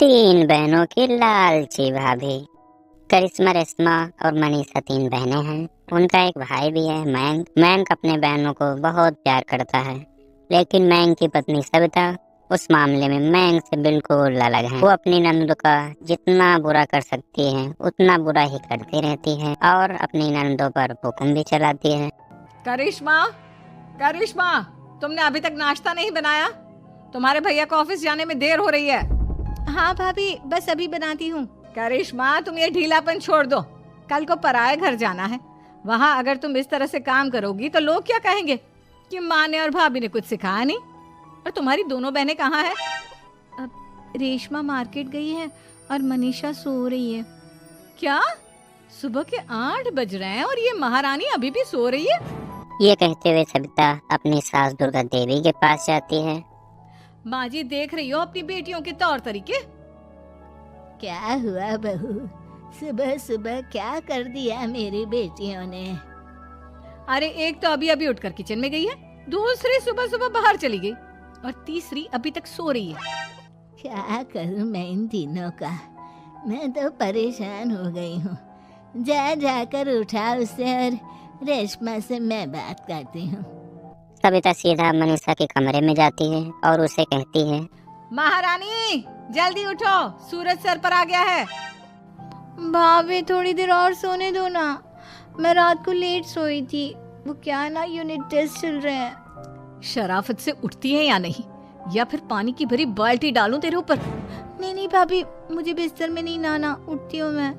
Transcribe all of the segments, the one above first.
तीन बहनों की लालची भाभी। करिश्मा, रेशमा और मनीषा तीन बहनें हैं। उनका एक भाई भी है, मयंक। मयंक अपने बहनों को बहुत प्यार करता है, लेकिन मयंक की पत्नी सविता उस मामले में मयंक से बिल्कुल अलग है। वो अपनी नंद का जितना बुरा कर सकती है उतना बुरा ही करती रहती है और अपनी नंदों पर हुक्म भी चलाती है। करिश्मा, करिश्मा, तुमने अभी तक नाश्ता नहीं बनाया? तुम्हारे भैया को ऑफिस जाने में देर हो रही है। हाँ भाभी, बस अभी बनाती हूँ। करिश्मा, तुम ये ढीलापन छोड़ दो। कल को पराये घर जाना है। वहाँ अगर तुम इस तरह से काम करोगी तो लोग क्या कहेंगे कि माँ ने और भाभी ने कुछ सिखाया नहीं। और तुम्हारी दोनों बहनें कहाँ हैं? अब रेशमा मार्केट गई है और मनीषा सो रही है। क्या? सुबह के 8 बज रहे हैं और ये महारानी अभी भी सो रही है? ये कहते हुए सविता अपनी सास दुर्गा देवी के पास जाती है। माँ जी, देख रही हो अपनी बेटियों के तौर तरीके? क्या हुआ बहू, सुबह सुबह क्या कर दिया मेरी बेटियों ने? अरे एक तो अभी अभी उठकर किचन में गई है, दूसरी सुबह सुबह बाहर चली गई और तीसरी अभी तक सो रही है। क्या करूं मैं इन तीनों का? मैं तो परेशान हो गई हूँ। जा जाकर उठा उसे और रेशमा से मैं बात करती हूँ। सविता सीधा मनीषा के कमरे में जाती है और उसे कहती है, महारानी जल्दी उठो, सूरज सर पर आ गया है। भाभी थोड़ी देर और सोने दो ना, मैं रात को लेट सोई थी। वो क्या ना, यूनिट टेस्ट चल रहे हैं। शराफत से उठती है या नहीं, या फिर पानी की भरी बाल्टी डालूं तेरे ऊपर? नहीं नहीं भाभी, मुझे बिस्तर में नहीं लाना, उठती हूँ मैं।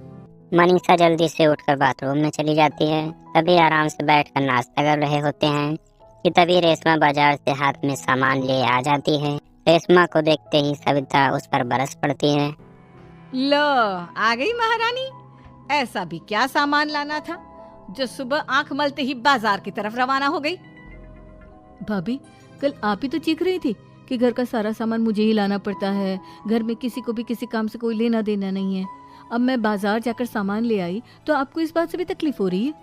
मनीषा जल्दी से उठकर बाथरूम में चली जाती है। सभी आराम से बैठकर नाश्ता कर रहे होते हैं कि तभी रेशमा बाजार से हाथ में सामान ले आ जाती है। रेशमा को देखते ही सविता उस पर बरस पड़ती है। लो, आ गई महारानी। ऐसा भी क्या सामान लाना था जो सुबह आंख मलते ही बाजार की तरफ रवाना हो गई? भाभी, कल आप ही तो चीख रही थी कि घर का सारा सामान मुझे ही लाना पड़ता है, घर में किसी को भी किसी काम से कोई लेना देना नहीं है। अब मैं बाजार जाकर सामान ले आई तो आपको इस बात से भी तकलीफ हो रही है?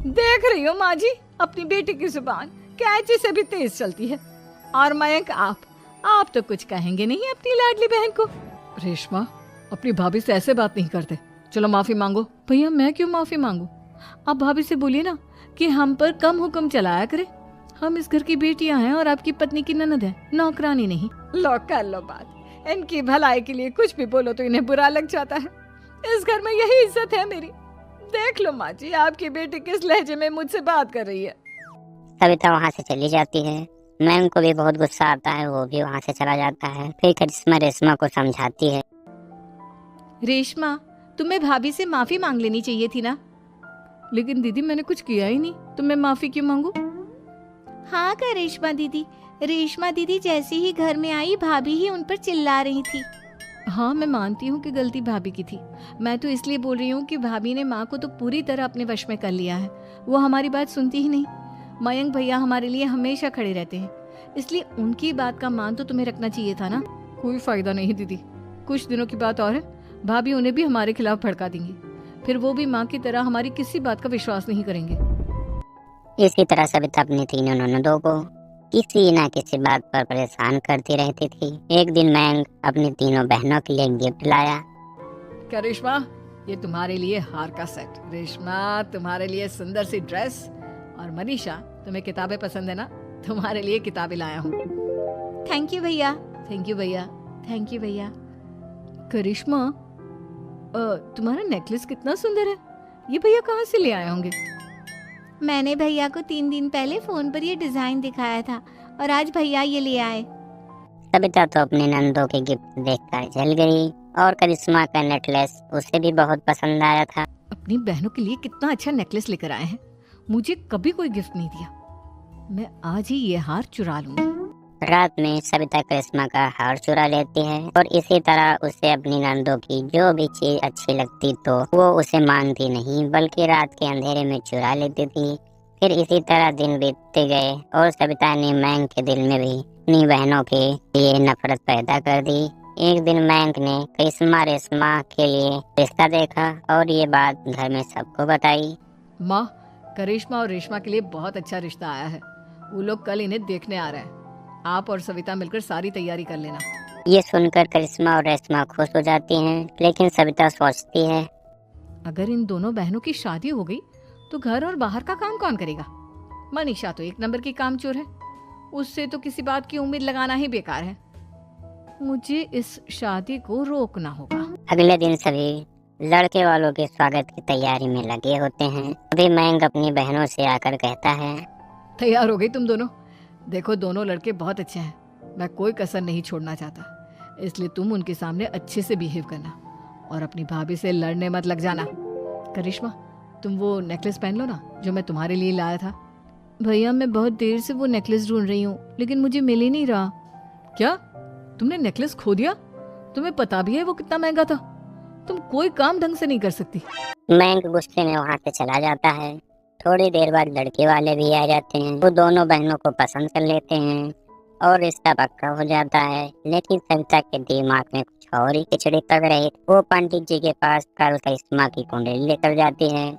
देख रही हो माँ जी, अपनी बेटी की जुबान कैंची से भी तेज चलती है। और मयंक, आप तो कुछ कहेंगे नहीं अपनी लाडली बहन को? रेशमा, अपनी भाभी से ऐसे बात नहीं करते। चलो माफी मांगो। भैया, मैं क्यों माफी मांगू? आप भाभी से बोलिए ना कि हम पर कम हुक्म चलाया करे। हम इस घर की बेटियां हैं और आपकी पत्नी की ननद है, नौकरानी नहीं। लो कर लो बात। इनकी भलाई के लिए कुछ भी बोलो तो इन्हें बुरा लग जाता है। इस घर में यही इज्जत है मेरी। देख लो माँ जी, आपकी बेटी किस लहजे में मुझसे बात कर रही है। सविता वहाँ से चली जाती है। मयंक को भी बहुत गुस्सा आता है, वो भी वहाँ से चला जाता है। फिर करिश्मा रेशमा को समझाती है, रेशमा, तुम्हें भाभी से माफी मांग लेनी चाहिए थी ना। लेकिन दीदी, मैंने कुछ किया ही नहीं तो मैं माफी क्यों मांगू? हाँ का रेशमा दीदी जैसे ही घर में आई, भाभी ही उन पर चिल्ला रही थी। हाँ, मैं मानती हूँ कि गलती भाभी की थी। मैं तो इसलिए बोल रही हूँ कि भाभी ने माँ को तो पूरी तरह अपने वश में कर लिया है। वो हमारी बात सुनती ही नहीं। मयंक भैया हमारे लिए हमेशा खड़े रहते हैं, इसलिए उनकी बात का मान तो तुम्हें रखना चाहिए था ना। कोई फायदा नहीं दीदी, कुछ दिनों की बात और है, भाभी उन्हें भी हमारे खिलाफ भड़का देंगी। फिर वो भी माँ की तरह हमारी किसी बात का विश्वास नहीं करेंगे। इसी तरह सविता अपनी तीनों ननदों को किसी न किसी बात पर परेशान करती रहती थी। एक दिन मयंक अपनी तीनों बहनों के लिए गिफ्ट लाया। करिश्मा, ये तुम्हारे लिए हार का सेट। रेशमा, तुम्हारे लिए सुंदर सी ड्रेस। और मनीषा, तुम्हें किताबें पसंद है ना, तुम्हारे लिए किताबें लाया हूँ। थैंक यू भैया। थैंक यू भैया। थैंक यू भैया। करिश्मा, तुम्हारा नेकलेस कितना सुंदर है। ये भैया कहाँ से ले आए होंगे? मैंने भैया को 3 दिन पहले फोन पर ये डिजाइन दिखाया था और आज भैया ये ले आए। सविता तो अपने नंदों के गिफ्ट देखकर जल गई और करिश्मा का नेकलेस उसे भी बहुत पसंद आया था। अपनी बहनों के लिए कितना अच्छा नेकलेस लेकर आए हैं। मुझे कभी कोई गिफ्ट नहीं दिया। मैं आज ही ये हार चुरा लूंगी। रात में सविता करिश्मा का हार चुरा लेती है और इसी तरह उसे अपनी नंदों की जो भी चीज अच्छी लगती तो वो उसे मांगती नहीं, बल्कि रात के अंधेरे में चुरा लेती थी। फिर इसी तरह दिन बीतते गए और सविता ने मयंक के दिल में भी अपनी बहनों के लिए नफरत पैदा कर दी। एक दिन मयंक ने करिश्मा रेशमा के लिए रिश्ता देखा और ये बात घर में सबको बताई। माँ, करिश्मा और रेशमा के लिए बहुत अच्छा रिश्ता आया है। वो लोग कल इन्हें देखने आ रहे हैं। आप और सविता मिलकर सारी तैयारी कर लेना। ये सुनकर करिश्मा और रेशमा खुश हो जाती हैं, लेकिन सविता सोचती है अगर इन दोनों बहनों की शादी हो गई तो घर और बाहर का काम कौन करेगा? मनीषा तो एक नंबर की कामचोर है, उससे तो किसी बात की उम्मीद लगाना ही बेकार है। मुझे इस शादी को रोकना होगा। अगले दिन सभी लड़के वालों के स्वागत की तैयारी में लगे होते हैं। अभी मयंक अपनी बहनों से आकर कहता है, तैयार हो गई तुम दोनों? देखो दोनों लड़के बहुत अच्छे हैं, मैं कोई कसर नहीं छोड़ना चाहता, इसलिए तुम उनके सामने अच्छे से बिहेव करना और अपनी भाभी से लड़ने मत लग जाना। करिश्मा, तुम वो नेकलेस पहन लो ना जो मैं तुम्हारे लिए लाया था। भैया मैं बहुत देर से वो नेकलेस ढूंढ रही हूँ, लेकिन मुझे मिल ही नहीं रहा। क्या तुमने नेकलेस खो दिया? तुम्हें पता भी है वो कितना महंगा था? तुम कोई काम ढंग से नहीं कर सकती। मयंक गुस्से में वहाँ से चला जाता है। थोड़ी देर बाद लड़के वाले भी आ जाते हैं। वो दोनों बहनों को पसंद कर लेते हैं और रिश्ता पक्का हो जाता है। लेकिन सविता के दिमाग में कुछ और ही खिचड़ी पक रही। वो पंडित जी के पास कल करिश्मा की कुंडली लेकर जाती है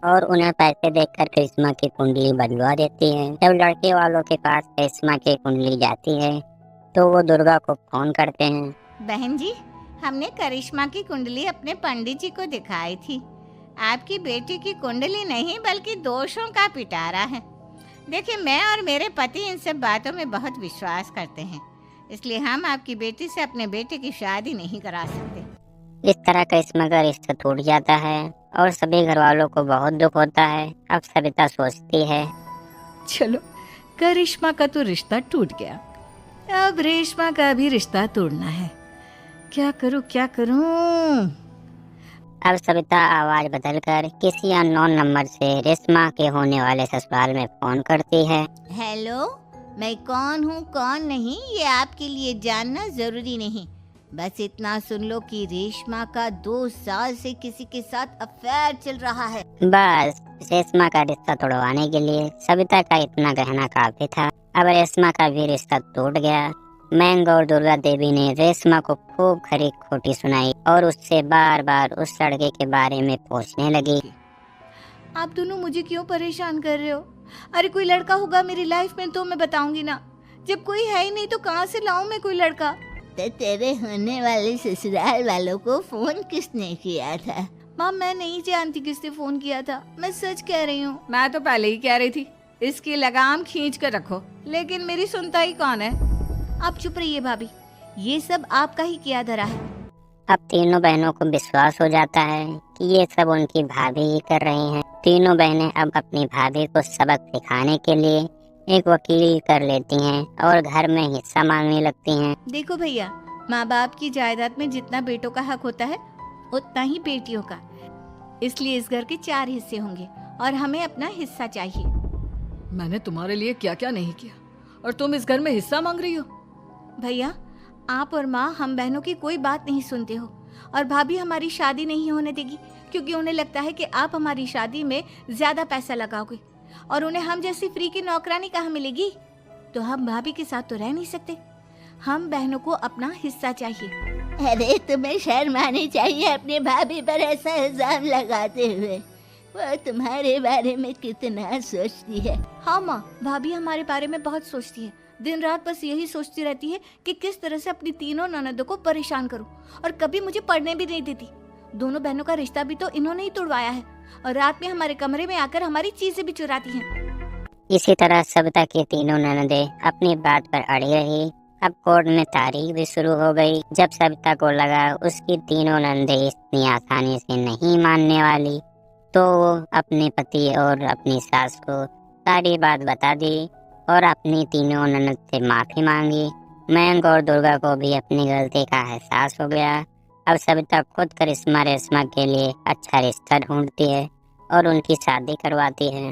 और उन्हें पैसे देकर करिश्मा की कुंडली बदलवा देती है। जब लड़के वालों के पास करिश्मा की कुंडली जाती है तो वो दुर्गा को फोन करते हैं। बहन जी, हमने करिश्मा की कुंडली अपने पंडित जी को दिखाई थी। आपकी बेटी की कुंडली नहीं बल्कि दोषों का पिटारा है। देखिए, मैं और मेरे पति इन सब बातों में बहुत विश्वास करते हैं, इसलिए हम आपकी बेटी से अपने बेटे की शादी नहीं करा सकते। इस तरह करिश्मा का रिश्ता टूट जाता है और सभी घर वालों को बहुत दुख होता है। अब सविता सोचती है, चलो करिश्मा का तो रिश्ता टूट गया, अब रेशमा का भी रिश्ता तोड़ना है। क्या करूं क्या करूं? अब सविता आवाज बदलकर किसी अननोन नंबर से रेशमा के होने वाले ससुराल में फोन करती है। हेलो, मैं कौन हूँ कौन नहीं ये आपके लिए जानना जरूरी नहीं, बस इतना सुन लो कि रेशमा का 2 साल से किसी के साथ अफेयर चल रहा है। बस रेशमा का रिश्ता तोड़वाने के लिए सविता का इतना कहना काफी था। अब रेशमा का भी रिश्ता टूट गया। मयंक और दुर्गा देवी ने रेशमा को खूब खरी खोटी सुनाई और उससे बार बार उस लड़के के बारे में पूछने लगी। आप दोनों मुझे क्यों परेशान कर रहे हो? अरे कोई लड़का होगा मेरी लाइफ में तो मैं बताऊंगी ना, जब कोई है ही नहीं तो कहाँ से लाऊं मैं कोई लड़का? तो तेरे होने वाले ससुराल वालों को फोन किसने किया था? माँ मैं नहीं जानती किसने फोन किया था, मैं सच कह रही हूँ। मैं तो पहले ही कह रही थी इसकी लगाम खींच कर रखो, लेकिन मेरी सुनता ही कौन है। आप चुप रहिए भाभी, ये सब आपका ही किया धरा है। अब तीनों बहनों को विश्वास हो जाता है कि ये सब उनकी भाभी ही कर रही हैं। तीनों बहनें अब अपनी भाभी को सबक सिखाने के लिए एक वकील कर लेती हैं और घर में हिस्सा मांगने लगती हैं। देखो भैया, माँ बाप की जायदाद में जितना बेटों का हक होता है उतना ही बेटियों का, इसलिए इस घर के 4 हिस्से होंगे और हमें अपना हिस्सा चाहिए। मैंने तुम्हारे लिए क्या क्या नहीं किया और तुम इस घर में हिस्सा मांग रही हो? भैया, आप और माँ हम बहनों की कोई बात नहीं सुनते हो और भाभी हमारी शादी नहीं होने देगी क्योंकि उन्हें लगता है कि आप हमारी शादी में ज्यादा पैसा लगाओगे और उन्हें हम जैसी फ्री की नौकरानी कहाँ मिलेगी। तो हम भाभी के साथ तो रह नहीं सकते, हम बहनों को अपना हिस्सा चाहिए। अरे तुम्हें शर्म आनी चाहिए अपने भाभी पर ऐसा इल्जाम लगाते हुए। वो तुम्हारे बारे में कितना सोचती है। हाँ माँ, भाभी हमारे बारे में बहुत सोचती है, दिन रात बस यही सोचती रहती है कि किस तरह से अपनी तीनों ननदों को परेशान करूं और कभी मुझे पढ़ने भी नहीं देती। दोनों बहनों का रिश्ता भी तो इन्होंने ही तोड़वाया है और रात में हमारे कमरे में आकर हमारी चीजें भी चुराती हैं। इसी तरह सविता की तीनों ननदें अपनी बात पर अड़ी रही। अब कोर्ट में तारीख भी शुरू हो गई। जब सविता को लगा उसकी तीनों ननदें इतनी आसानी से नहीं मानने वाली, तो वो अपने पति और अपनी सास को सारी बात बता दी और अपनी तीनों ननद से माफी मांगी। मयंक और दुर्गा को भी अपनी गलती का एहसास हो गया। अब सविता खुद करिश्मा रेशमा के लिए अच्छा रिश्ता ढूंढती है और उनकी शादी करवाती है।